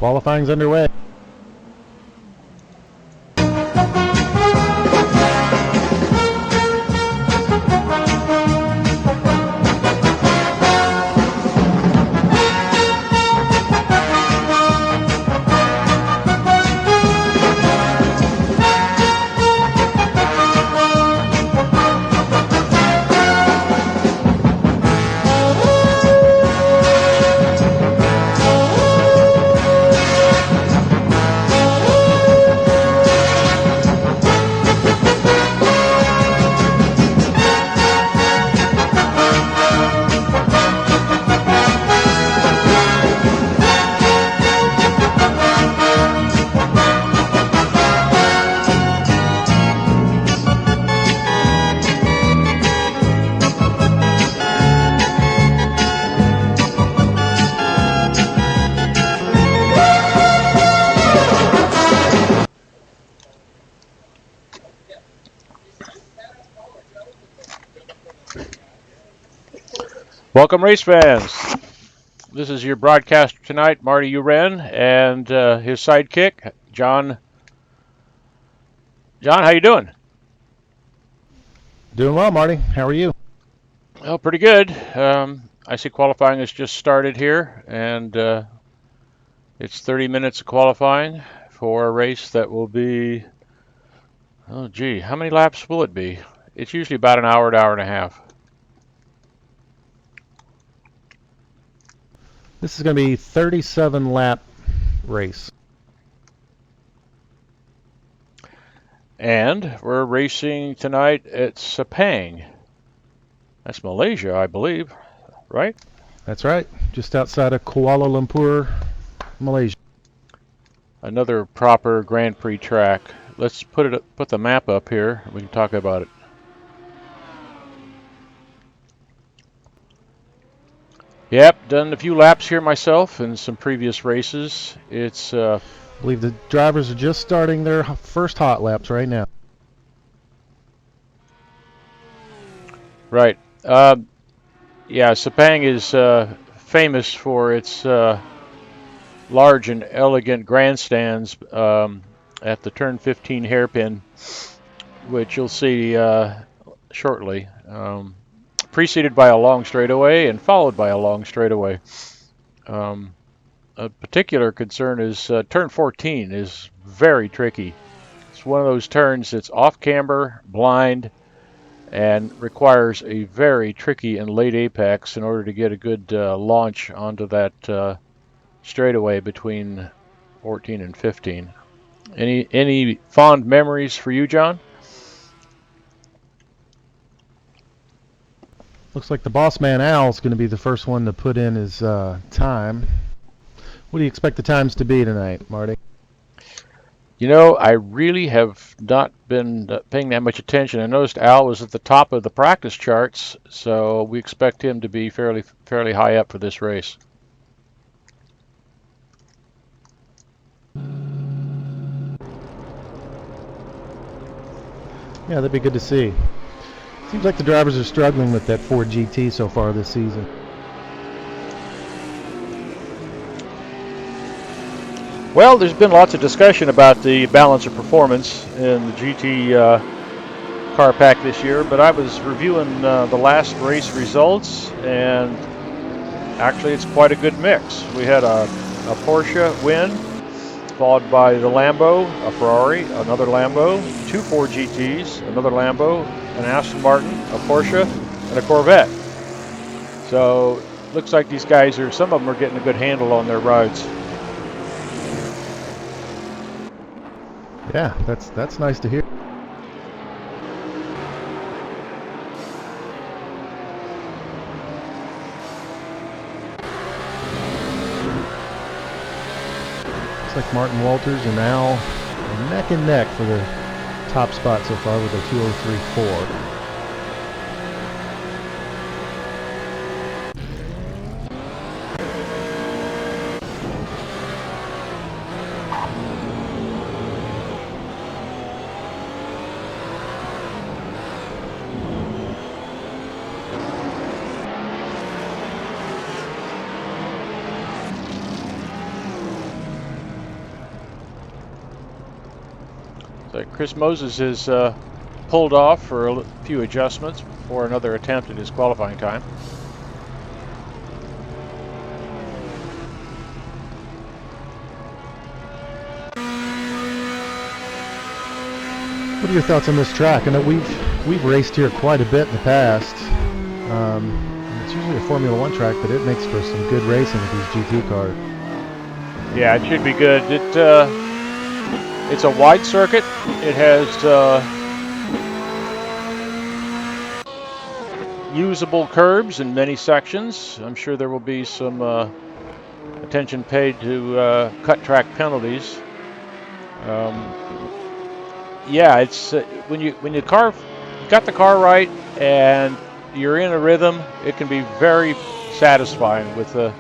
Qualifying's underway. Welcome, race fans. This is your broadcaster tonight, Marty Uren, and his sidekick, Jon. Jon, how you doing? Doing well, Marty. How are you? Oh, pretty good. I see qualifying has just started here, and it's 30 minutes of qualifying for a race that will be, oh gee, how many laps will it be? It's usually about an hour and a half. This is going to be 37 lap race. And we're racing tonight at Sepang. That's Malaysia, I believe, right? That's right. Just outside of Kuala Lumpur, Malaysia. Another proper Grand Prix track. Let's put the map up here. We can talk about it. Yep, done a few laps here myself in some previous races. It's I believe the drivers are just starting their first hot laps right now. right. Yeah, Sepang is famous for its large and elegant grandstands at the turn 15 hairpin, which you'll see shortly. Preceded by a long straightaway and followed by a long straightaway. A particular concern is turn 14 is very tricky. It's one of those turns that's off camber, blind, and requires a very tricky and late apex in order to get a good launch onto that straightaway between 14 and 15. Any fond memories for you, Jon? Looks like the boss man Al is going to be the first one to put in his time. What do you expect the times to be tonight, Marty? You know, I really have not been paying that much attention. I noticed Al was at the top of the practice charts, so we expect him to be fairly high up for this race. Yeah, that'd be good to see. Seems like the drivers are struggling with that Ford GT so far this season. Well, there's been lots of discussion about the balance of performance in the GT car pack this year, but I was reviewing the last race results, and actually it's quite a good mix. We had a Porsche win, followed by the Lambo, a Ferrari, another Lambo, two Ford GTs, another Lambo, an Aston Martin, a Porsche, and a Corvette. So looks like these guys some of them are getting a good handle on their rides. Yeah, that's nice to hear. Looks like Martin Walters and Al are neck and neck for the top spot so far with a 2:03.4. So Chris Moses is pulled off for a few adjustments before another attempt at his qualifying time. What are your thoughts on this track? I know we've raced here quite a bit in the past. It's usually a Formula One track, but it makes for some good racing with these GT cars. Yeah, it should be good. It's a wide circuit. It has usable curbs in many sections. I'm sure there will be some attention paid to cut track penalties. Yeah, it's when you got the car right and you're in a rhythm, it can be very satisfying with the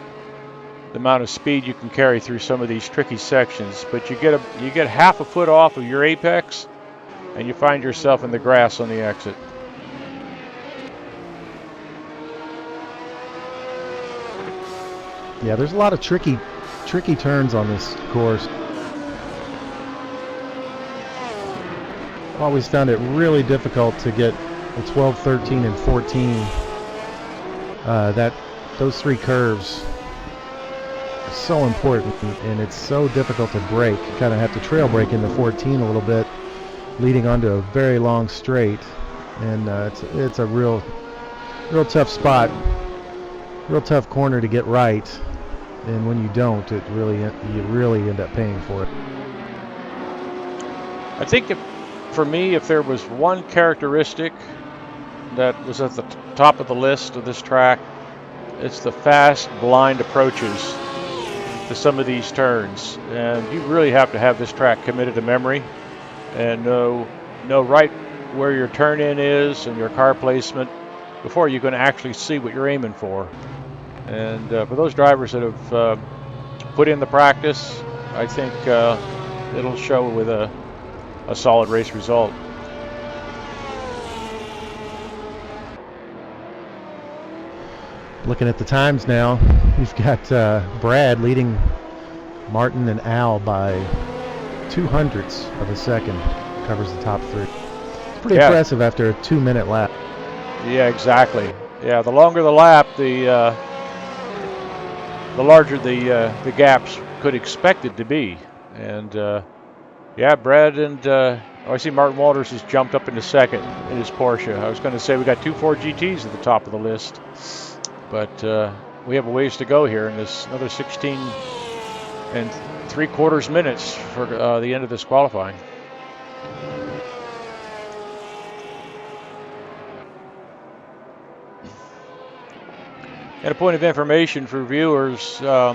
amount of speed you can carry through some of these tricky sections. But you get half a foot off of your apex, and you find yourself in the grass on the exit. Yeah, there's a lot of tricky turns on this course. Always found it really difficult to get the 12, 13, and 14. Those three curves are so important, and it's so difficult to brake. You kind of have to trail brake into 14 a little bit, leading onto a very long straight, and it's a real tough spot, real tough corner to get right. And when you don't, you really end up paying for it. I think for me, if there was one characteristic that was at the top of the list of this track, it's the fast, blind approaches to some of these turns. And you really have to have this track committed to memory and know right where your turn in is and your car placement before you can actually see what you're aiming for. And for those drivers that have put in the practice, I think it'll show with a solid race result. Looking at the times now, we've got Brad leading Martin and Al by 0.02 of a second. Covers the top three. It's pretty impressive after a 2-minute lap. Yeah, exactly. Yeah, the longer the lap, the larger the gaps could expect it to be. And yeah, Brad and I see Martin Walters has jumped up into second in his Porsche. I was going to say we got two Ford GTs at the top of the list, but we have a ways to go here in this another 16 3/4 minutes for the end of this qualifying. And a point of information for viewers, the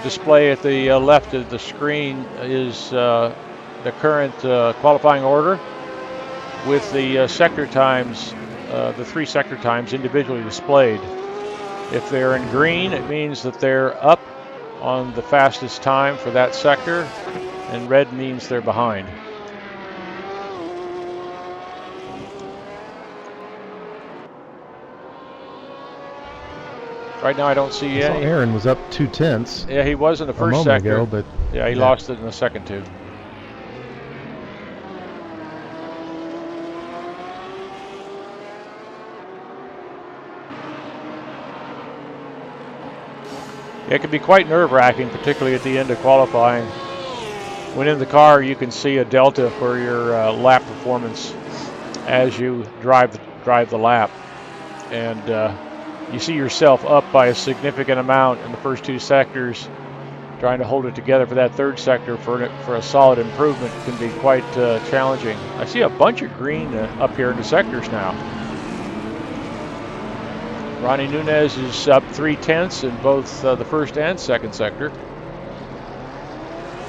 display at the left of the screen is the current qualifying order with the sector times, the 3 sector times individually displayed. If they're in green, it means that they're up on the fastest time for that sector, and red means they're behind. Right now I don't see any. Aaron was up 0.2. Yeah, he was in the first sector. Ago, but yeah, he lost it in the second two. It can be quite nerve-wracking, particularly at the end of qualifying. When in the car, you can see a delta for your lap performance as you drive the lap, and you see yourself up by a significant amount in the first 2 sectors. Trying to hold it together for that third sector for a solid improvement can be quite challenging. I see a bunch of green up here in the sectors now. Ronnie Nunez is up 0.3 in both the first and second sector.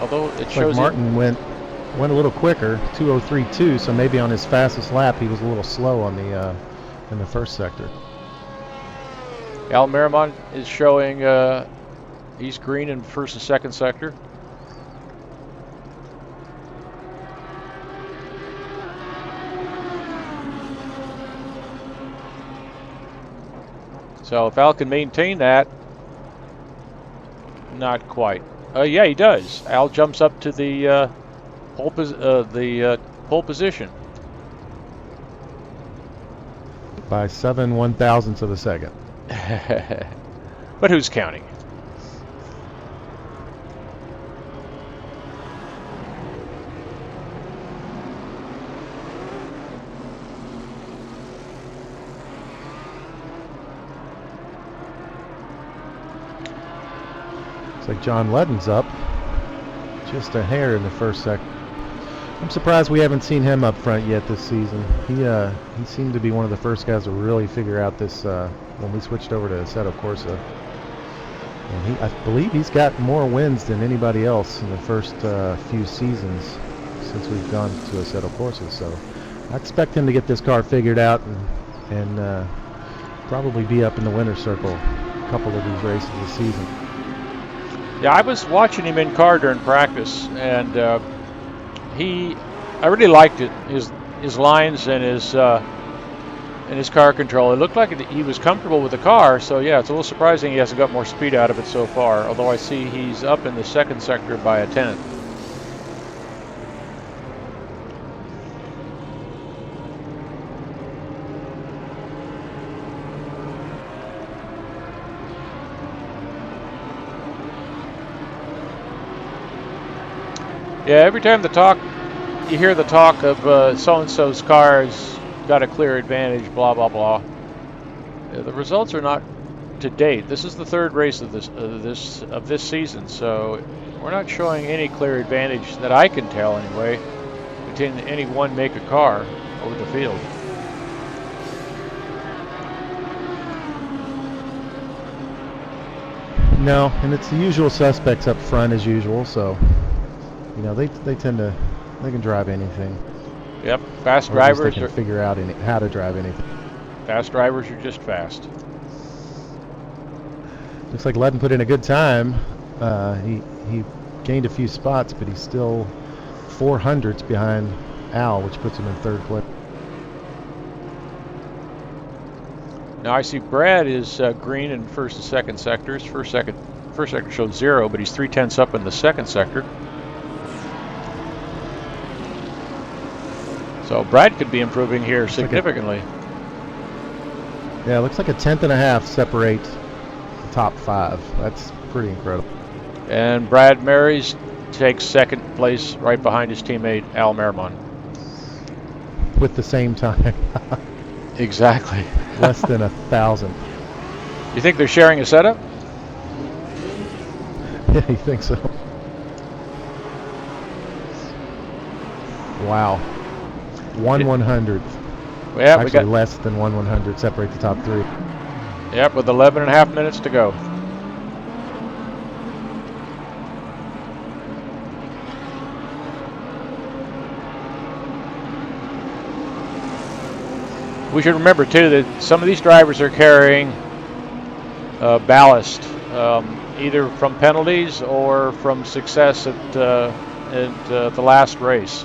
Although it shows like Martin went a little quicker, 2:03.2. So maybe on his fastest lap he was a little slow on the in the first sector. Al Merrimont is showing he's green in first and second sector. So if Al can maintain that, not quite. Yeah, he does. Al jumps up to the pole position. By 7/1000ths of a second. But who's counting? Looks like Jon Ludden's up. Just a hair in the first second. I'm surprised we haven't seen him up front yet this season. He seemed to be one of the first guys to really figure out this when we switched over to Assetto Corsa. And I believe he's got more wins than anybody else in the first few seasons since we've gone to Assetto Corsa. So I expect him to get this car figured out and probably be up in the winner's circle a couple of these races this season. Yeah, I was watching him in car during practice, and I really liked it. His lines and his car control. It looked like he was comfortable with the car. So yeah, it's a little surprising he hasn't got more speed out of it so far. Although I see he's up in the second sector by a tenth. Yeah, every time you hear the talk of so-and-so's car's got a clear advantage, blah, blah, blah. Yeah, the results are not to date. This is the third race of this season, so we're not showing any clear advantage that I can tell anyway between any one make of car over the field. No, and it's the usual suspects up front as usual, so you know they can drive anything. Yep, fast or drivers they can figure out how to drive anything. Fast drivers are just fast. Looks like Ludden put in a good time. He gained a few spots, but he's still 400ths behind Al, which puts him in third place. Now I see Brad is green in first and second sectors. First sector shows 0, but he's 3/10ths up in the second sector. So Brad could be improving here significantly. Yeah, it looks like a 10.5 separate the top 5. That's pretty incredible. And Brad Marys takes second place right behind his teammate Al Merriman. With the same time. Exactly. Less than 1,000. You think they're sharing a setup? Yeah, you think so? Wow. 1/100th. Yeah, actually less than 1/100 separate the top 3. Yep, with 11.5 minutes to go. We should remember too that some of these drivers are carrying ballast, either from penalties or from success at the last race.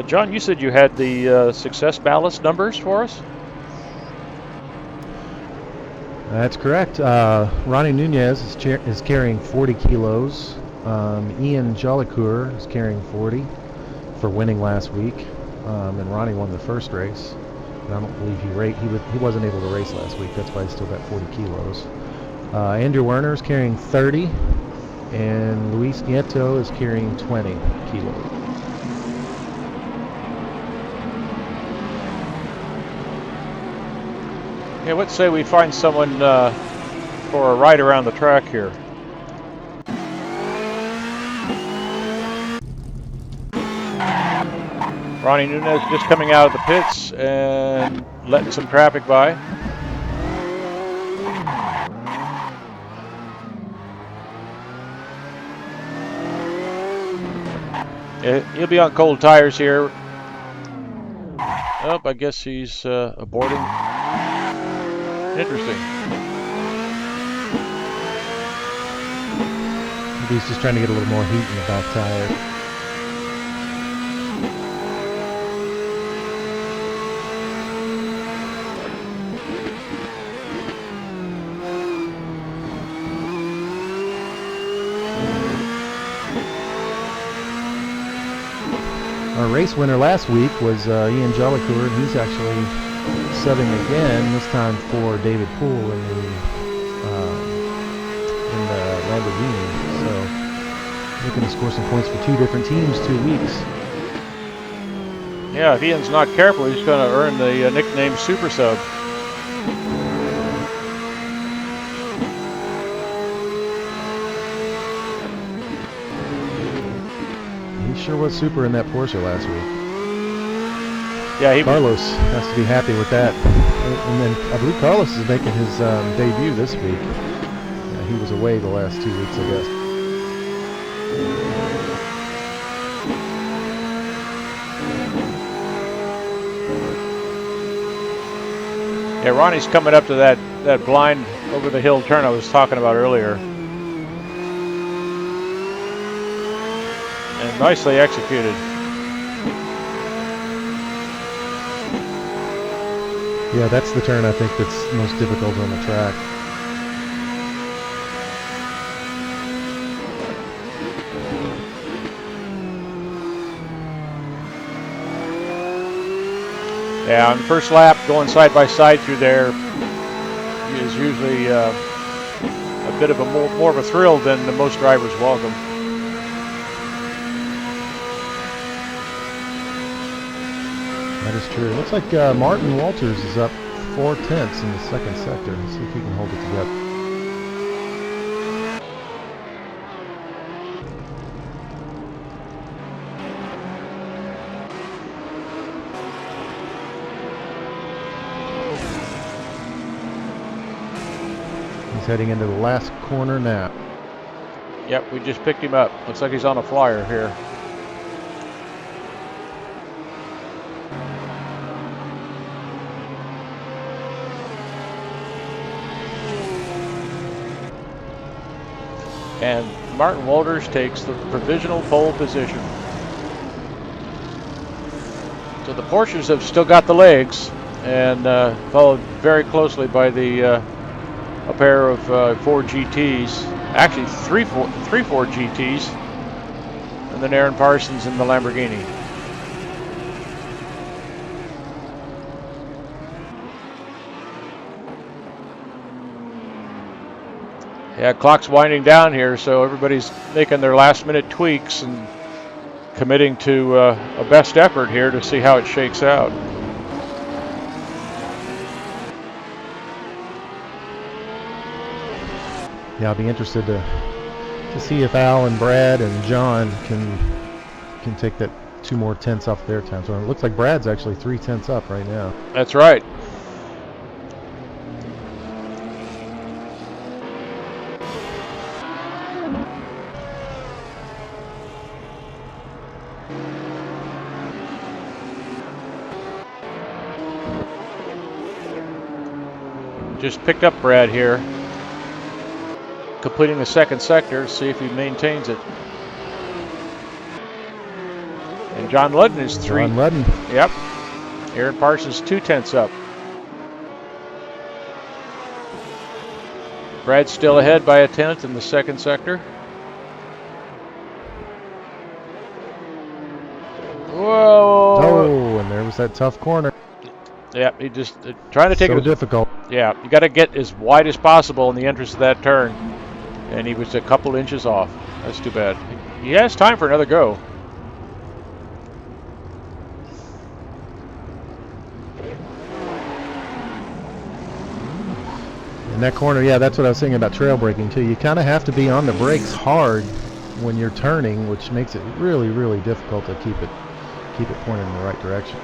John, you said you had the success ballast numbers for us? That's correct. Ronnie Nunez is carrying 40 kilos. Ian Jolicoeur is carrying 40 for winning last week. And Ronnie won the first race. And I don't believe he wasn't able to race last week. That's why he still got 40 kilos. Andrew Werner is carrying 30. And Luis Nieto is carrying 20 kilos. Yeah, let's say we find someone for a ride around the track here. Ronnie Nunez just coming out of the pits and letting some traffic by. He'll be on cold tires here. Oh, I guess he's aborting. Interesting. Maybe he's just trying to get a little more heat in the back tire. Our race winner last week was Ian Jellicoeur, and he's actually subbing again, this time for David Poole in the Lamborghini. So looking to score some points for two different teams, 2 weeks. Yeah, if Ian's not careful, he's going to earn the nickname Super Sub. He sure was super in that Porsche last week. Yeah, Carlos has to be happy with that. And then I believe Carlos is making his debut this week. He was away the last 2 weeks, I guess. Yeah, Ronnie's coming up to that blind over the hill turn I was talking about earlier. And nicely executed. Yeah, that's the turn I think that's most difficult on the track. Yeah, on the first lap, going side by side through there is usually a bit of a more of a thrill than most drivers welcome. That is true. It looks like Martin Walters is up 4 tenths in the second sector. Let's see if he can hold it together. He's heading into the last corner now. Yep, we just picked him up. Looks like he's on a flyer here. And Martin Walters takes the provisional pole position. So the Porsches have still got the legs, and followed very closely by a pair of Ford GTs. Actually, three Ford GTs, and then Aaron Parsons in the Lamborghini. Yeah, clock's winding down here, so everybody's making their last-minute tweaks and committing to a best effort here to see how it shakes out. Yeah, I'll be interested to see if Al and Brad and John can take that 2 more tenths off their time. So it looks like Brad's actually 3 tenths up right now. That's right. Just picked up Brad here, completing the second sector. See if he maintains it. And Jon Ludden is 3. Jon Ludden. Yep. Aaron Parsons 2 tenths up. Brad's still ahead by a tenth in the second sector. Whoa! Oh, and there was that tough corner. Yeah, he just trying to take so it. Difficult. Yeah, you got to get as wide as possible in the entrance of that turn, and he was a couple inches off. That's too bad. He has time for another go. In that corner, yeah, that's what I was saying about trail braking too. You kind of have to be on the brakes hard when you're turning, which makes it really, really difficult to keep it pointed in the right direction.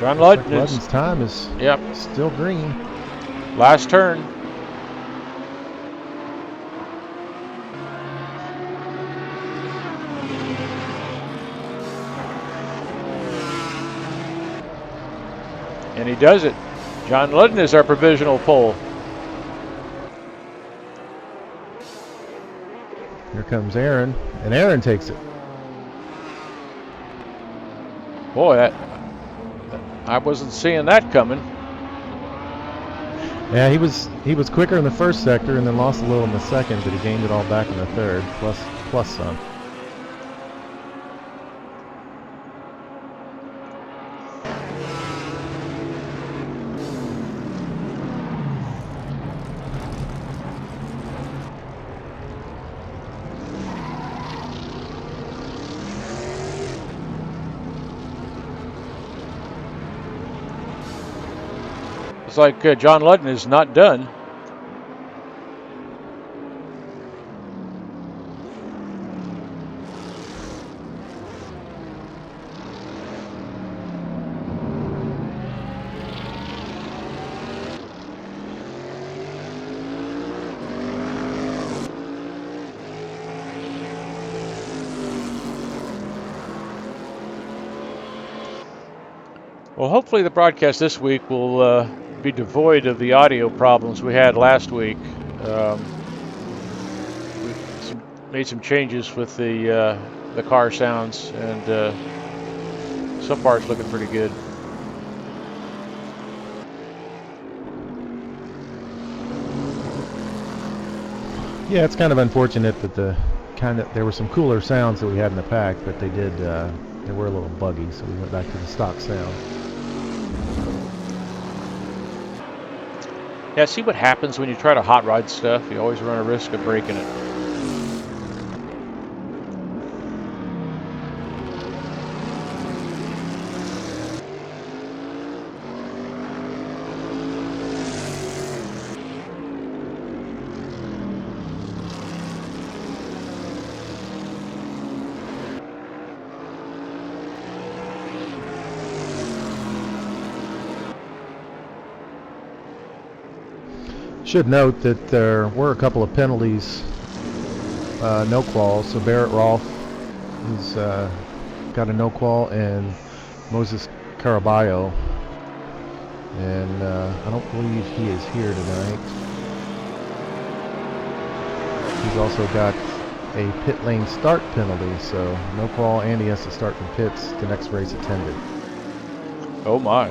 Jon Ludden. Ludden's time is still green. Last turn. And he does it. Jon Ludden is our provisional pole. Here comes Aaron, and Aaron takes it. Boy, I wasn't seeing that coming. Yeah, he was quicker in the first sector and then lost a little in the second, but he gained it all back in the third, plus some. It's like Jon Ludden is not done. Well, hopefully the broadcast this week will be devoid of the audio problems we had last week. We made some changes with the car sounds, and so far it's looking pretty good. Yeah, it's kind of unfortunate that there were some cooler sounds that we had in the pack, but they were a little buggy, so we went back to the stock sound. Yeah, see what happens when you try to hot rod stuff. You always run a risk of breaking it. Should note that there were a couple of penalties, no quals. So Barrett Rolfe has got a no qual, and Moses Caraballo, and I don't believe he is here tonight. He's also got a pit lane start penalty, so no qual, and he has to start from pits the next race attended. Oh my.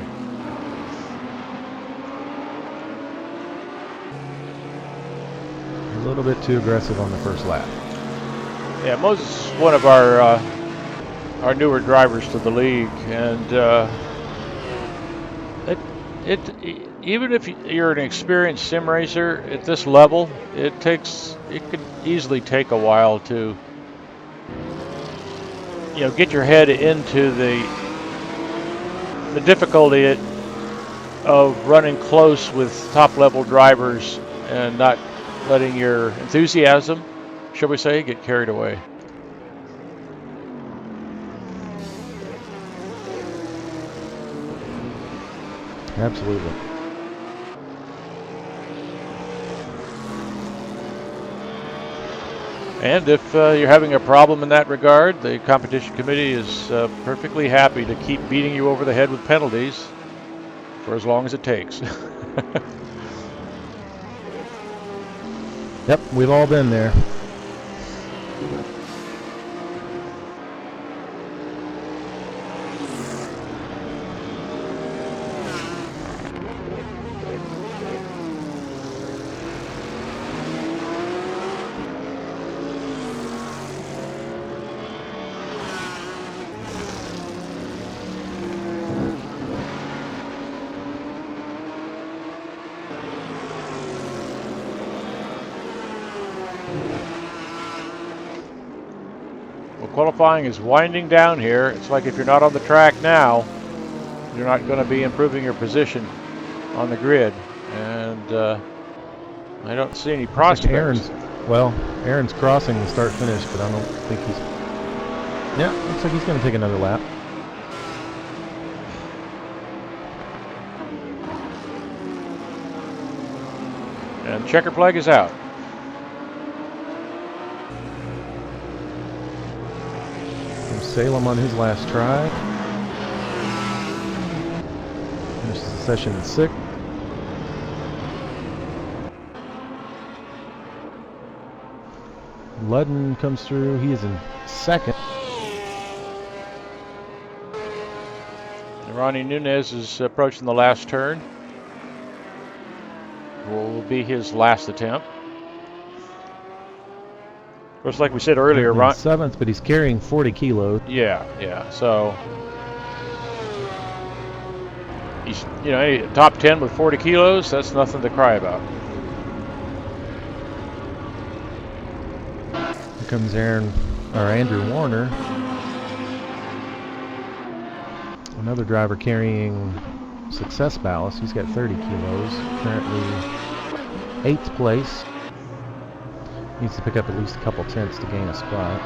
A little bit too aggressive on the first lap. Yeah, Moses is one of our newer drivers to the league, and even if you're an experienced sim racer at this level, it could easily take a while to get your head into the difficulty of running close with top level drivers and not letting your enthusiasm, shall we say, get carried away. Absolutely. And if you're having a problem in that regard, the competition committee is perfectly happy to keep beating you over the head with penalties for as long as it takes. Yep, we've all been there. Qualifying is winding down here. It's like if you're not on the track now, you're not going to be improving your position on the grid. And I don't see any prospects. Aaron's crossing the start finish, but I don't think he's... Yeah, looks like he's going to take another lap. And checker flag is out. Salem on his last try. Finishes the session in 6th. Ludden comes through. He is in 2nd. Ronnie Nunez is approaching the last turn. Will be his last attempt. Of course, like we said earlier, Currently in seventh, but he's carrying 40 kilos. Yeah. So he's, top 10 with 40 kilos. That's nothing to cry about. Here comes Andrew Warner. Another driver carrying success ballast. He's got 30 kilos. Currently 8th place. Needs to pick up at least a couple tenths to gain a spot.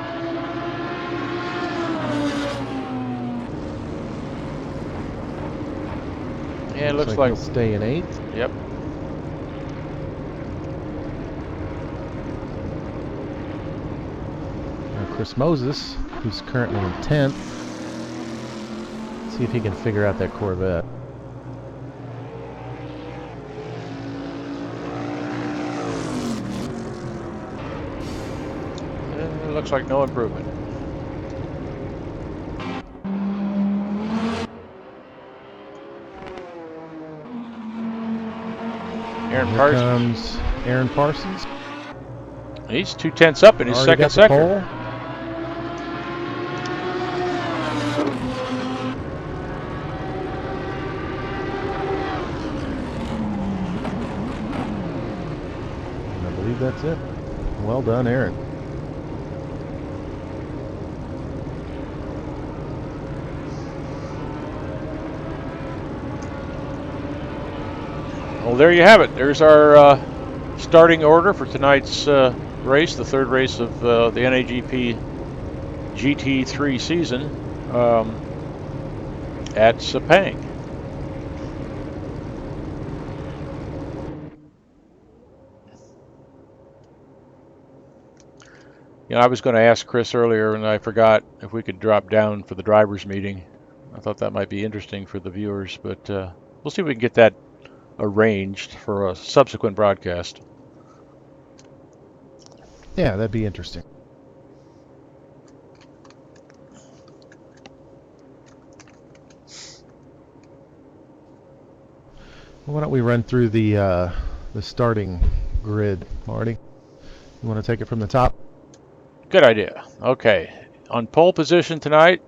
Yeah, it looks like he'll stay in 8th. Yep. Now Chris Moses, who's currently in 10th. See if he can figure out that Corvette. It looks like no improvement. Here comes Aaron Parsons. He's 2 tenths up in his second sector. I believe that's it. Well done, Aaron. Well, there you have it. There's our starting order for tonight's race, the third race of the NAGP GT3 season at Sepang. I was going to ask Chris earlier, and I forgot if we could drop down for the drivers' meeting. I thought that might be interesting for the viewers, but we'll see if we can get that arranged for a subsequent broadcast. Yeah, that'd be interesting. Why don't we run through the starting grid, Marty? You want to take it from the top? Good idea. Okay. On pole position tonight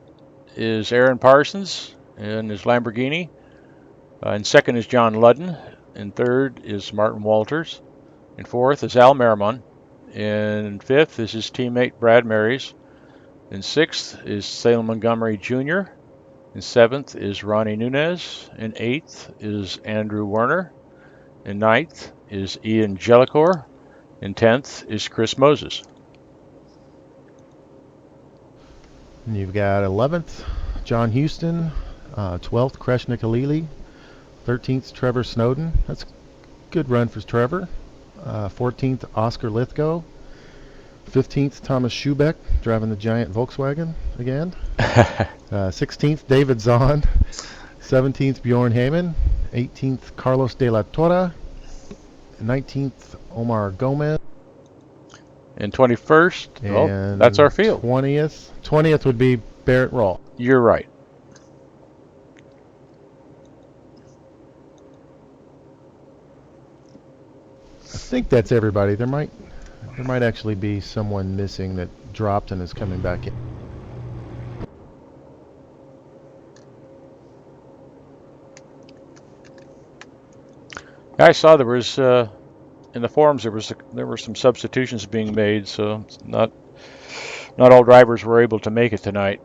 is Aaron Parsons in his Lamborghini. In second is Jon Ludden. In third is Martin Walters. In fourth is Al Merrimon. In fifth is his teammate Brad Marys. In sixth is Salem Montgomery Jr. In seventh is Ronnie Nunez. In eighth is Andrew Warner. In ninth is Ian Jellicoe. In 10th is Chris Moses. And you've got 11th, John Houston. 12th, Kreshnik Halili. 13th, Trevor Snowden. That's a good run for Trevor. 14th, Oscar Lithgow. 15th, Thomas Schubeck, driving the giant Volkswagen again. 16th, David Zahn. 17th, Bjorn Heyman. 18th, Carlos de la Torre. 19th, Omar Gomez. And 21st, well, that's our field. 20th would be Barrett Rawl. You're right. I think that's everybody. There might actually be someone missing that dropped and is coming back in. I saw there was in the forums there were some substitutions being made, so not all drivers were able to make it tonight.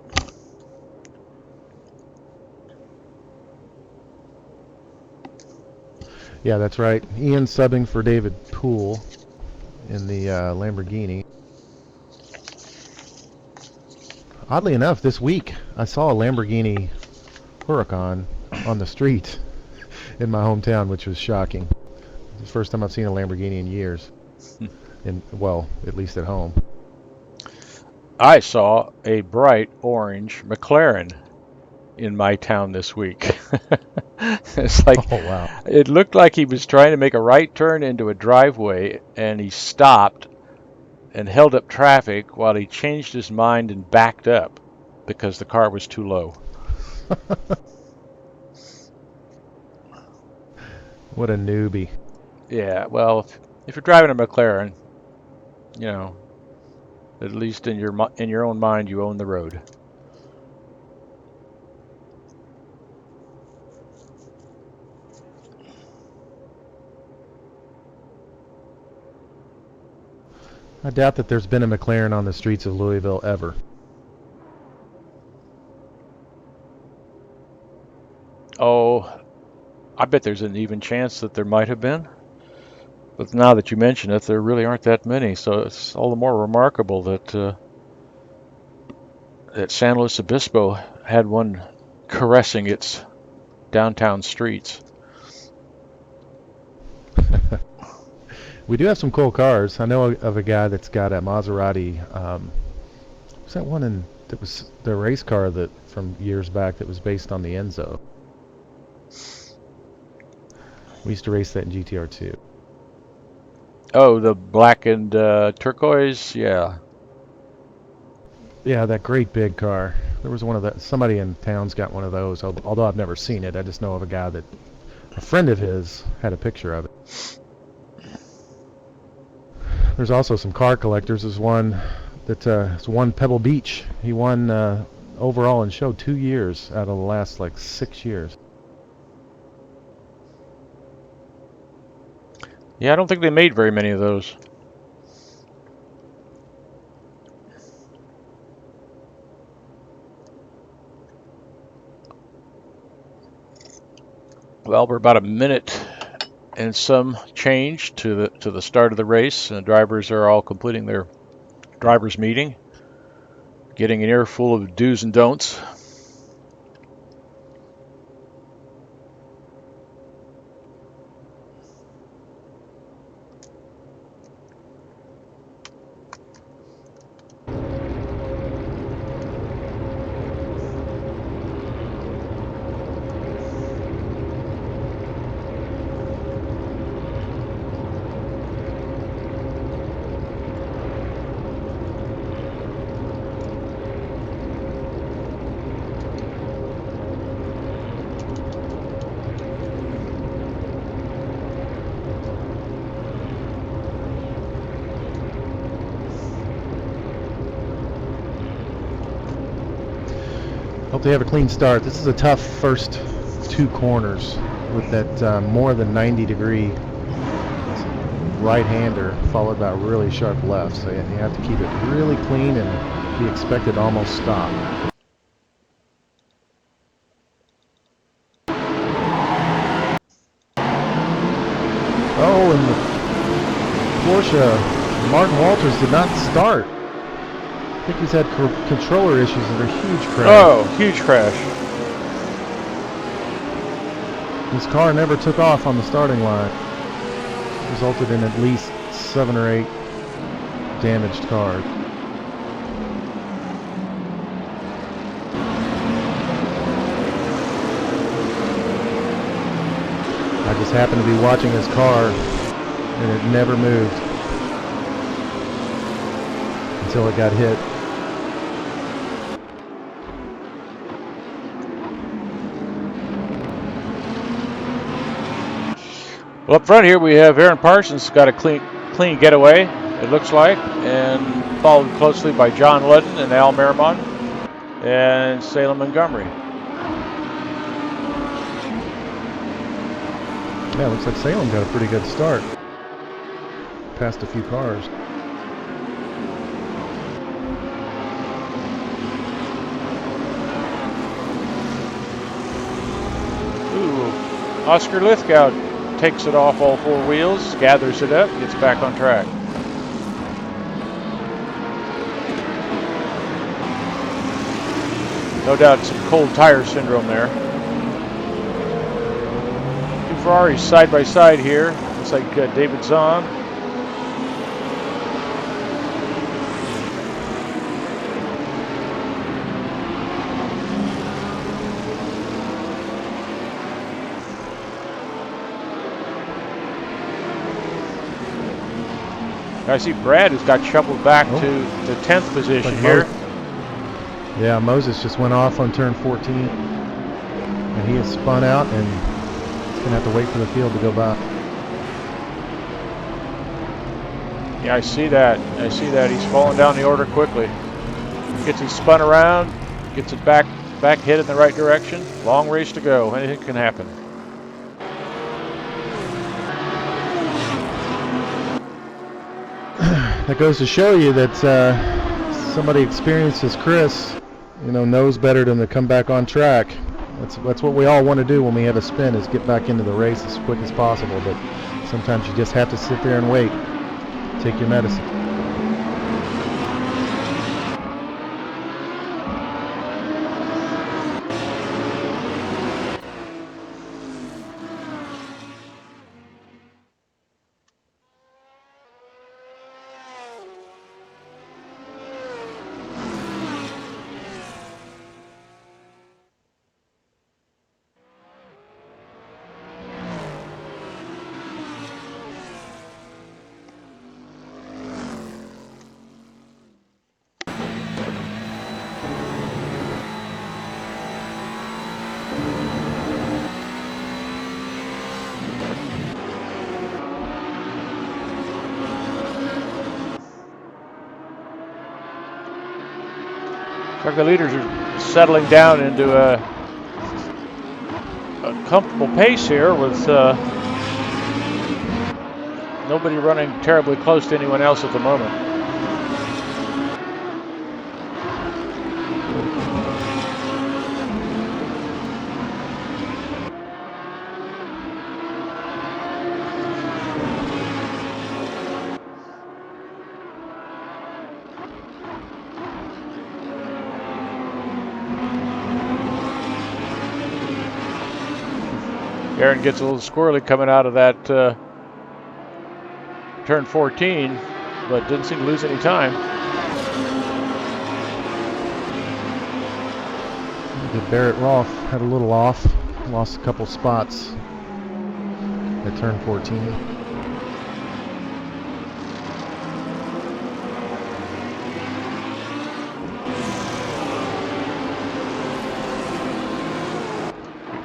Yeah, that's right. Ian subbing for David Poole in the Lamborghini. Oddly enough, this week I saw a Lamborghini Huracan on the street in my hometown, which was shocking. It's the first time I've seen a Lamborghini in years. Well, at least at home. I saw a bright orange McLaren in my town this week. It's like, oh, wow. It looked like he was trying to make a right turn into a driveway, and he stopped and held up traffic while he changed his mind and backed up because the car was too low. What a newbie. Yeah, well, if you're driving a McLaren, you know, at least in your own mind, you own the road. I doubt that there's been a McLaren on the streets of Louisville ever. Oh, I bet there's an even chance that there might have been. But now that you mention it, there really aren't that many. So it's all the more remarkable that that San Luis Obispo had one caressing its downtown streets. We do have some cool cars. I know of a guy that's got a Maserati. Was that one that was the race car that from years back that was based on the Enzo? We used to race that in GTR2. Oh, the black and turquoise, yeah. Yeah, that great big car. There was one of that. Somebody in town's got one of those. Although I've never seen it, I just know of a guy that a friend of his had a picture of it. There's also some car collectors. There's one that won Pebble Beach. He won overall and showed 2 years out of the last like 6 years. Yeah, I don't think they made very many of those. Well, we're about a minute and some change to the start of the race, and the drivers are all completing their drivers' meeting, getting an earful of do's and don'ts. Hope they have a clean start. This is a tough first 2 corners with that more than 90-degree right-hander followed by a really sharp left. So you have to keep it really clean and be expected to almost stop. Oh, and the Porsche, Martin Walters did not start. I think he's had controller issues and a huge crash. Oh, huge crash. His car never took off on the starting line. Resulted in at least 7 or 8 damaged cars. I just happened to be watching his car and it never moved until it got hit. Well, up front here we have Aaron Parsons got a clean getaway, it looks like, and followed closely by Jon Ludden and Al Merrimon and Salem Montgomery. Yeah, looks like Salem got a pretty good start. Passed a few cars. Ooh, Oscar Lithgow takes it off all 4 wheels, gathers it up, gets back on track. No doubt some cold tire syndrome there. 2 Ferraris side by side here. Looks like David Zahn. I see Brad has got shuffled back to the 10th position here. Yeah, Moses just went off on turn 14, and he has spun out and Gonna have to wait for the field to go by. Yeah, I see that. I see that. He's falling down the order quickly. Gets it spun around, gets it back hit in the right direction. Long race to go. Anything can happen. That goes to show you that somebody experienced as Chris, knows better than to come back on track. That's what we all want to do when we have a spin, is get back into the race as quick as possible. But sometimes you just have to sit there and wait. Take your medicine. Looks like the leaders are settling down into a comfortable pace here with nobody running terribly close to anyone else at the moment. Aaron gets a little squirrely coming out of that turn 14, but didn't seem to lose any time. Barrett Roth had a little off, lost a couple spots at turn 14.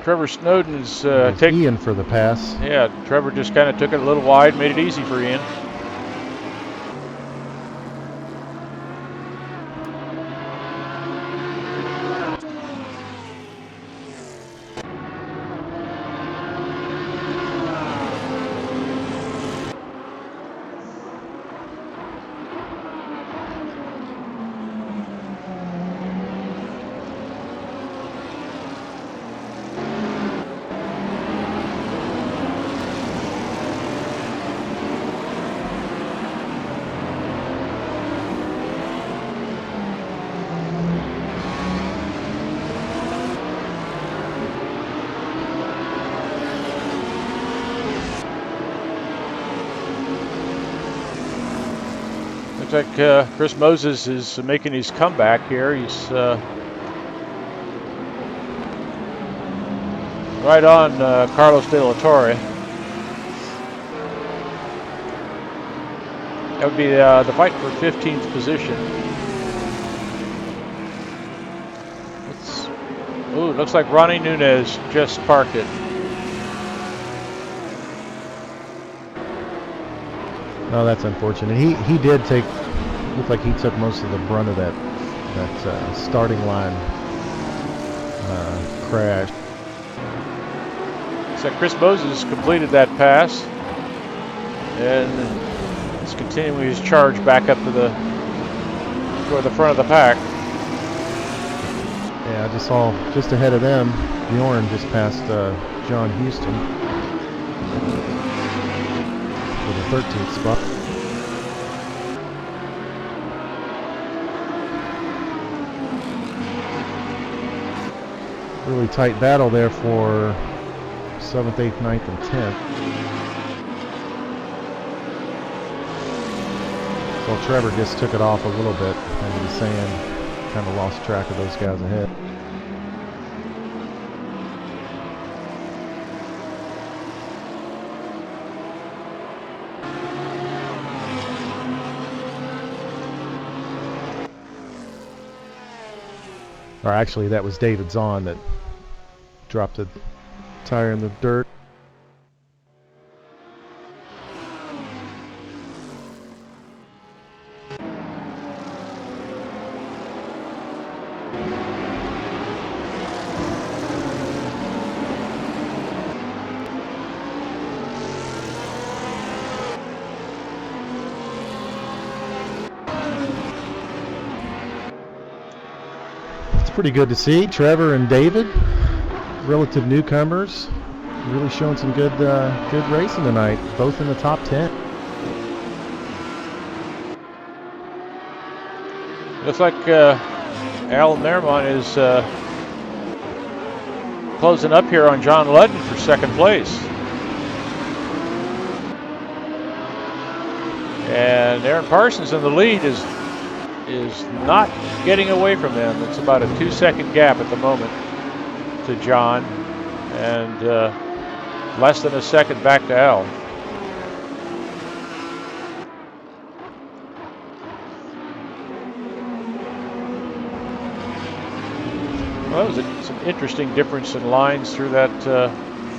Trevor Snowden is taking Ian for the pass. Yeah, Trevor just kind of took it a little wide, made it easy for Ian. Looks like Chris Moses is making his comeback here. He's right on Carlos De La Torre. That would be the fight for 15th position. Ooh, looks like Ronnie Nunez just parked it. Oh, that's unfortunate. He did take, looked like he took most of the brunt of that starting line crash. So Chris Moses completed that pass and is continuing his charge back up to toward the front of the pack. Yeah, I just saw just ahead of them, Bjorn just passed John Houston for the 13th spot. Really tight battle there for 7th, 8th, 9th, and 10th. Well, Trevor just took it off a little bit into the sand, kind of lost track of those guys ahead. Or actually, that was David Zahn that dropped a tire in the dirt. pretty good to see. Trevor and David, relative newcomers, really showing some good racing tonight, both in the top 10. Looks like Al Nermon is closing up here on Jon Ludden for second place. And Aaron Parsons in the lead is not getting away from them. It's about a 2-second gap at the moment to Jon, and less than a second back to Al. Well, that was some interesting difference in lines through that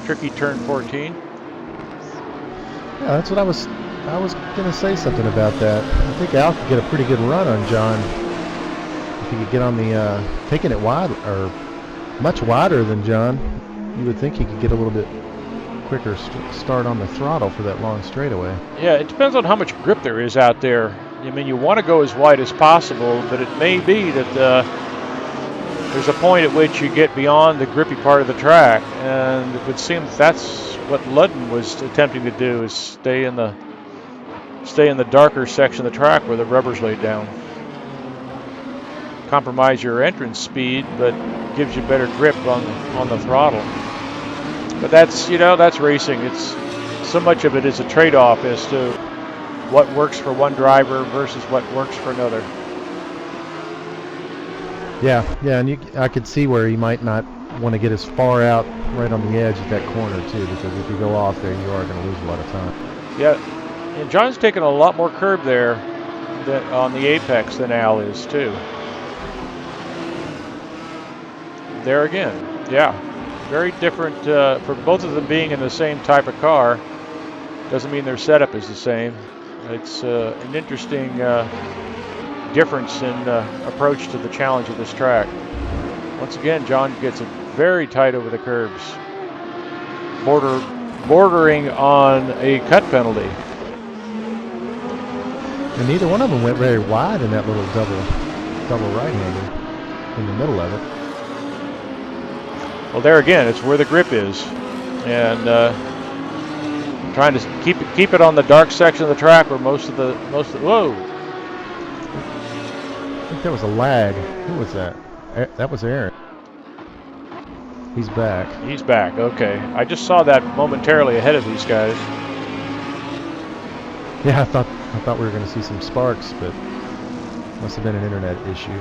tricky turn 14. Yeah, that's what I was going to say something about that. I think Al could get a pretty good run on Jon if he could get on the taking it wide or much wider than Jon. You would think he could get a little bit quicker start on the throttle for that long straightaway. Yeah, it depends on how much grip there is out there. I mean, you want to go as wide as possible, but it may be that there's a point at which you get beyond the grippy part of the track, and it would seem that's what Ludden was attempting to do, is stay in the darker section of the track where the rubber's laid down. Compromise your entrance speed, but gives you better grip on the throttle. But that's racing. It's so much of it is a trade-off as to what works for one driver versus what works for another. Yeah, and I could see where he might not want to get as far out right on the edge of that corner too, because if you go off there, you are going to lose a lot of time. Yeah, and Jon's taking a lot more curb there on the apex than Al is too. There again, yeah, very different for both of them being in the same type of car. Doesn't mean their setup is the same. It's an interesting difference in approach to the challenge of this track. Once again, Jon gets it very tight over the curbs, bordering on a cut penalty. And neither one of them went very wide in that little double right-hander in the middle of it. Well, there again, it's where the grip is, and trying to keep it on the dark section of the track where most of the whoa. I think there was a lag. Who was that? That was Aaron. He's back. He's back. Okay, I just saw that momentarily ahead of these guys. Yeah, I thought we were going to see some sparks, but must have been an internet issue.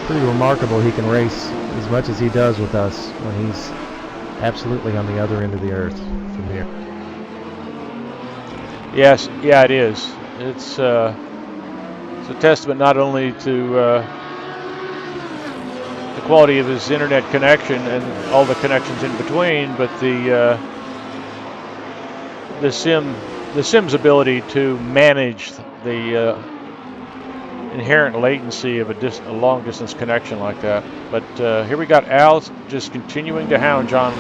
Pretty remarkable he can race as much as he does with us when he's absolutely on the other end of the earth from here. Yes, yeah, it is. It's a testament not only to the quality of his internet connection and all the connections in between, but the sim's ability to manage the inherent latency of a long distance connection like that. But here we got Al just continuing to hound Jon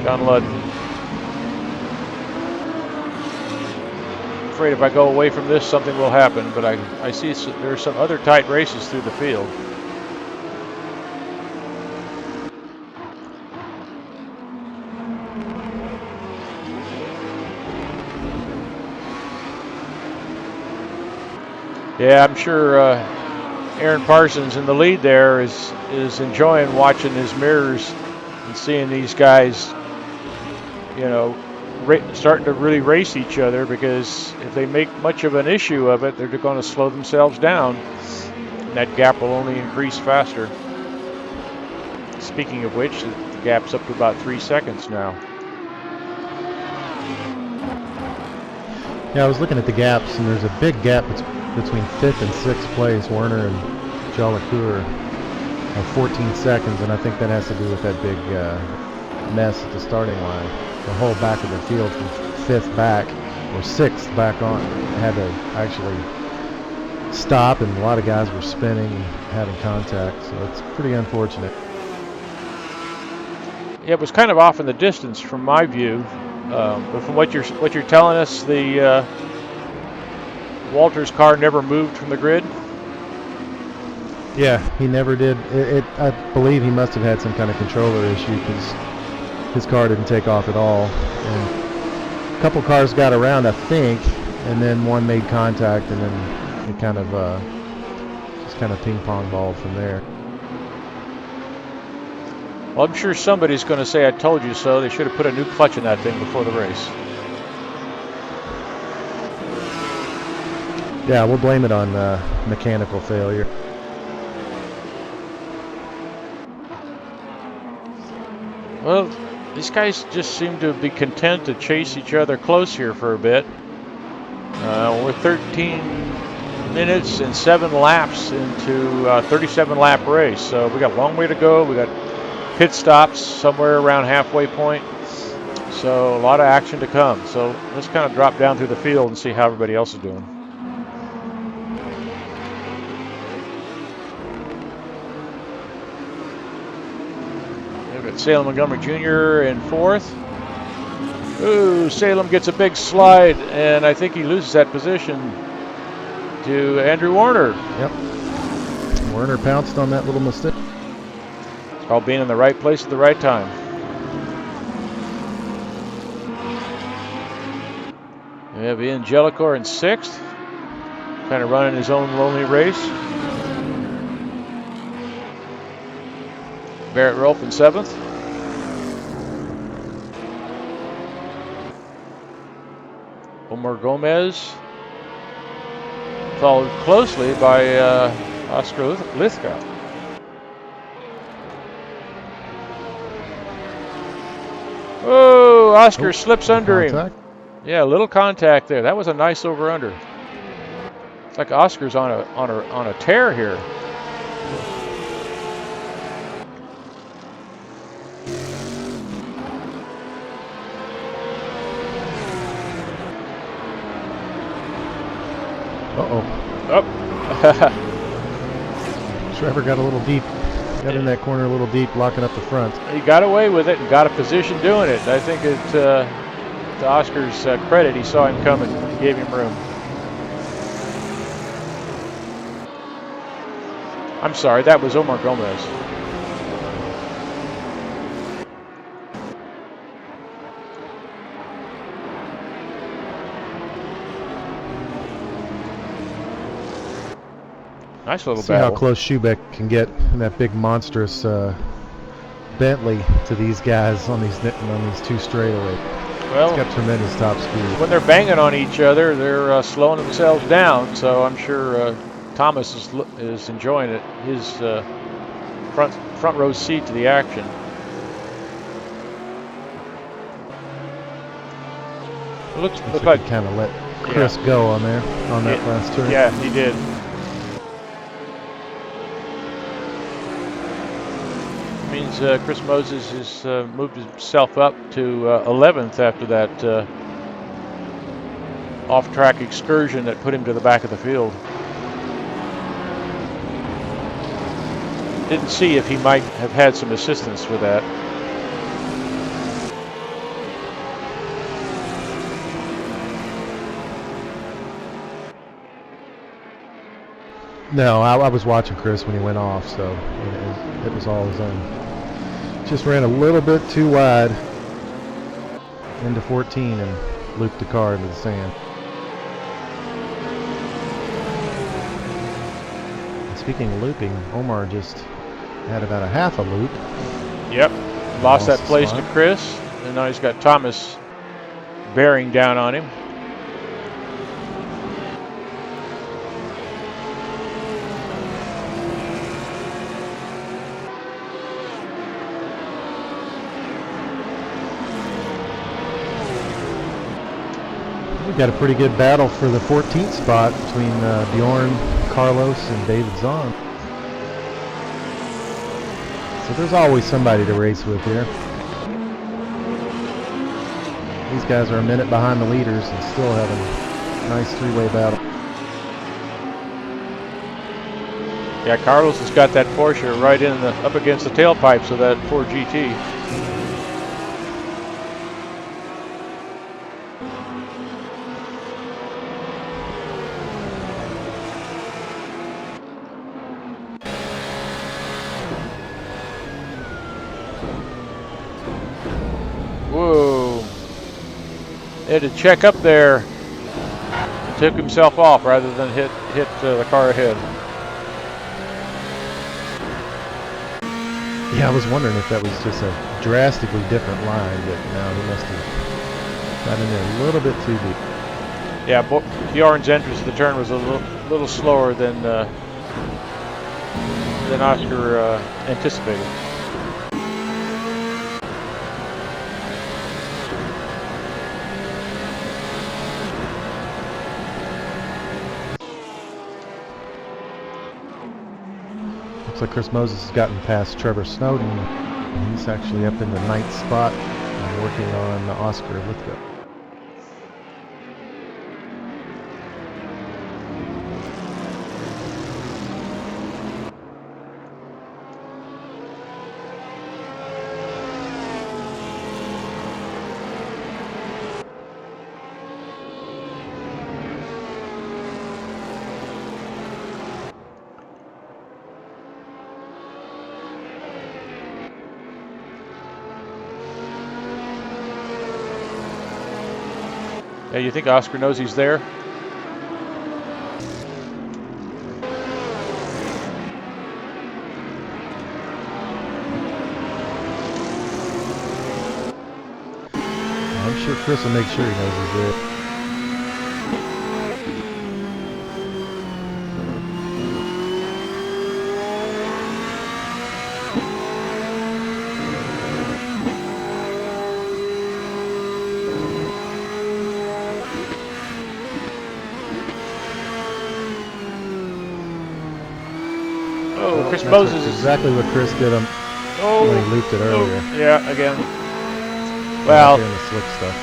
Ludden. Afraid if I go away from this, something will happen, but I see there's some other tight races through the field. Yeah, I'm sure Aaron Parsons in the lead there is enjoying watching his mirrors and seeing these guys, starting to really race each other, because if they make much of an issue of it, they're going to slow themselves down, and that gap will only increase faster. Speaking of which, the gap's up to about 3 seconds now. Yeah, I was looking at the gaps, and there's a big gap between 5th and 6th place, Werner and Jolicoeur, of 14 seconds, and I think that has to do with that big mess at the starting line. The whole back of the field from 5th back, or 6th back on, had to actually stop, and a lot of guys were spinning and having contact, so it's pretty unfortunate. Yeah, it was kind of off in the distance from my view, but from what you're telling us, the Walter's car never moved from the grid. Yeah, he never did. I believe he must have had some kind of controller issue because his car didn't take off at all. And a couple cars got around, I think, and then one made contact, and then it kind of just kind of ping-pong balled from there. Well, I'm sure somebody's going to say, "I told you so." They should have put a new clutch in that thing before the race. Yeah, we'll blame it on mechanical failure. Well, these guys just seem to be content to chase each other close here for a bit. We're 13 minutes and 7 laps into a 37-lap race, so we got a long way to go. We got pit stops somewhere around halfway point, so a lot of action to come. So let's kind of drop down through the field and see how everybody else is doing. We've got Salem Montgomery Jr. in 4th. Ooh, Salem gets a big slide, and I think he loses that position to Andrew Warner. Yep. Warner pounced on that little mistake. It's called being in the right place at the right time. We have Ian Jellicoe in 6th, kind of running his own lonely race. Barrett Rolfe in 7th. Omar Gomez, followed closely by Oscar Lithgow. Oh, Oscar slips under contact. him. Yeah, a little contact there. That was a nice over/under. It's like Oscar's on a tear here. Uh-oh. Trevor got a little deep. Got in that corner a little deep, locking up the front. He got away with it and got a position doing it. I think it, to Oscar's credit, he saw him coming. He gave him room. I'm sorry, that was Omar Gomez. Nice little battle. See how close Schubeck can get in that big monstrous Bentley to these guys on these two straightaways. Well, it's got tremendous top speed. When they're banging on each other, they're slowing themselves down. So I'm sure Thomas is enjoying it. His front row seat to the action. Looks like he kind of let Chris go on there on that last turn. Yeah, he did. Means Chris Moses has moved himself up to 11th after that off-track excursion that put him to the back of the field. Didn't see if he might have had some assistance with that. No, I was watching Chris when he went off, so it was all his own. Just ran a little bit too wide into 14 and looped the car into the sand. And speaking of looping, Omar just had about a half a loop. Yep, lost that place to Chris, and now he's got Thomas bearing down on him. We've got a pretty good battle for the 14th spot between Bjorn, Carlos, and David Zahn. So there's always somebody to race with here. These guys are a minute behind the leaders and still having a nice three-way battle. Yeah, Carlos has got that Porsche right up against the tailpipes of that Ford GT. Whoa. Had to check up there. Took himself off rather than hit the car ahead. Yeah, I was wondering if that was just a drastically different line, but no, he must have got in there a little bit too deep. Yeah, Bjorn's entrance to the turn was a little slower than Oscar anticipated. Looks like Chris Moses has gotten past Trevor Snowden. He's actually up in the 9th spot and working on Oscar Lithgow. Yeah, you think Oscar knows he's there? I'm sure Chris will make sure he knows he's there. Oh, Chris That's Moses is exactly what Chris did when he looped it earlier. Yeah, again. Out Well, there in the slick stuff.